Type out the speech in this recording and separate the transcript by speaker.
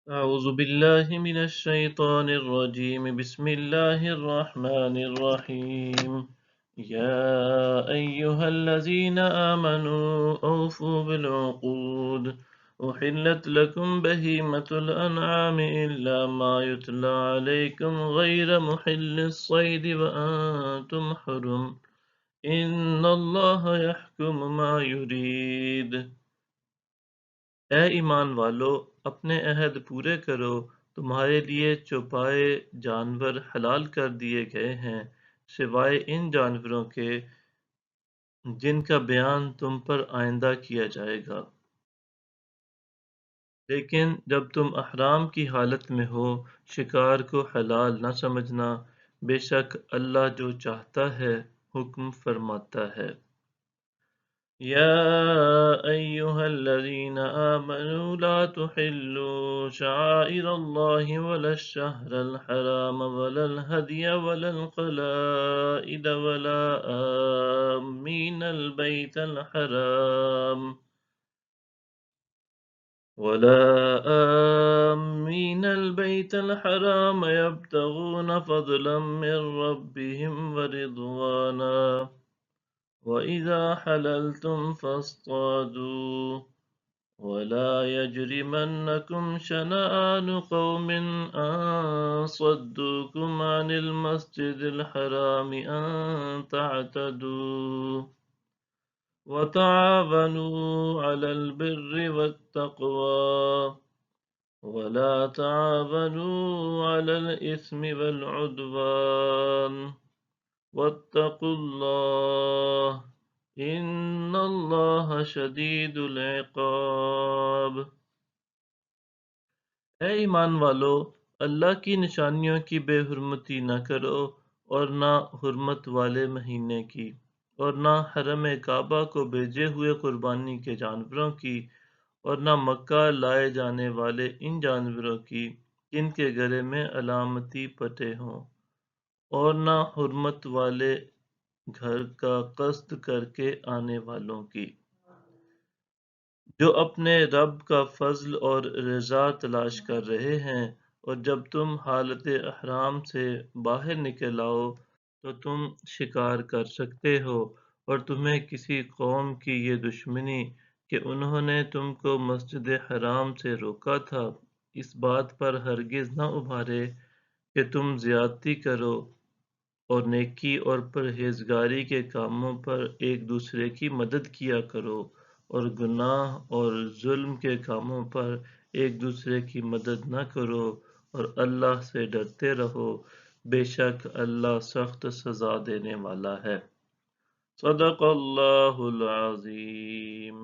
Speaker 1: أعوذ بالله من الشيطان الرجيم بسم الله الرحمن الرحيم يا أيها الذين آمنوا أوفوا بالعقود أحلت لكم بهيمة الأنعام إلا ما يتلى عليكم غير محل الصيد وأنتم حرم إن الله يحكم ما يريد. اے ایمان والو، اپنے عہد پورے کرو، تمہارے لیے چوپائے جانور حلال کر دیے گئے ہیں سوائے ان جانوروں کے جن کا بیان تم پر آئندہ کیا جائے گا۔ لیکن جب تم احرام کی حالت میں ہو شکار کو حلال نہ سمجھنا، بے شک اللہ جو چاہتا ہے حکم فرماتا ہے۔ يا أيها الذين آمنوا لا تحلوا شعائر الله ولا الشهر الحرام ولا الهدي ولا القلائد ولا آمين البيت الحرام يبتغون فضلا من ربهم ورضوانا وَإِذَا حَلَلْتُمْ فَاصْطَادُوا وَلَا يَجْرِمَنَّكُمْ شَنَآنُ قَوْمٍ أَن صَدُّوكُمْ عَنِ الْمَسْجِدِ الْحَرَامِ أَن تَعْتَدُوا وَتَعَاوَنُوا عَلَى الْبِرِّ وَالتَّقْوَى وَلَا تَعَاوَنُوا عَلَى الْإِثْمِ وَالْعُدْوَانِ وَاتَّقُوا اللَّهَ ان اللہ شدید العقاب۔ اے ایمان والو، اللہ کی نشانیوں کی بے حرمتی نہ کرو اور نہ حرمت والے مہینے کی، اور نہ حرم کعبہ کو بھیجے ہوئے قربانی کے جانوروں کی، اور نہ مکہ لائے جانے والے ان جانوروں کی جن کے گلے میں علامتی پٹے ہوں، اور نہ حرمت والے گھر کا قصد کر کے آنے والوں کی، جو اپنے رب کا فضل اور رضا تلاش کر رہے ہیں، اور جب تم حالت احرام سے باہر نکل آؤ تو تم شکار کر سکتے ہو، اور تمہیں کسی قوم کی یہ دشمنی کہ انہوں نے تم کو مسجد حرام سے روکا تھا، اس بات پر ہرگز نہ ابھارے کہ تم زیادتی کرو، اور نیکی اور پرہیزگاری کے کاموں پر ایک دوسرے کی مدد کیا کرو، اور گناہ اور ظلم کے کاموں پر ایک دوسرے کی مدد نہ کرو، اور اللہ سے ڈرتے رہو، بے شک اللہ سخت سزا دینے والا ہے۔ صدق اللہ العظیم۔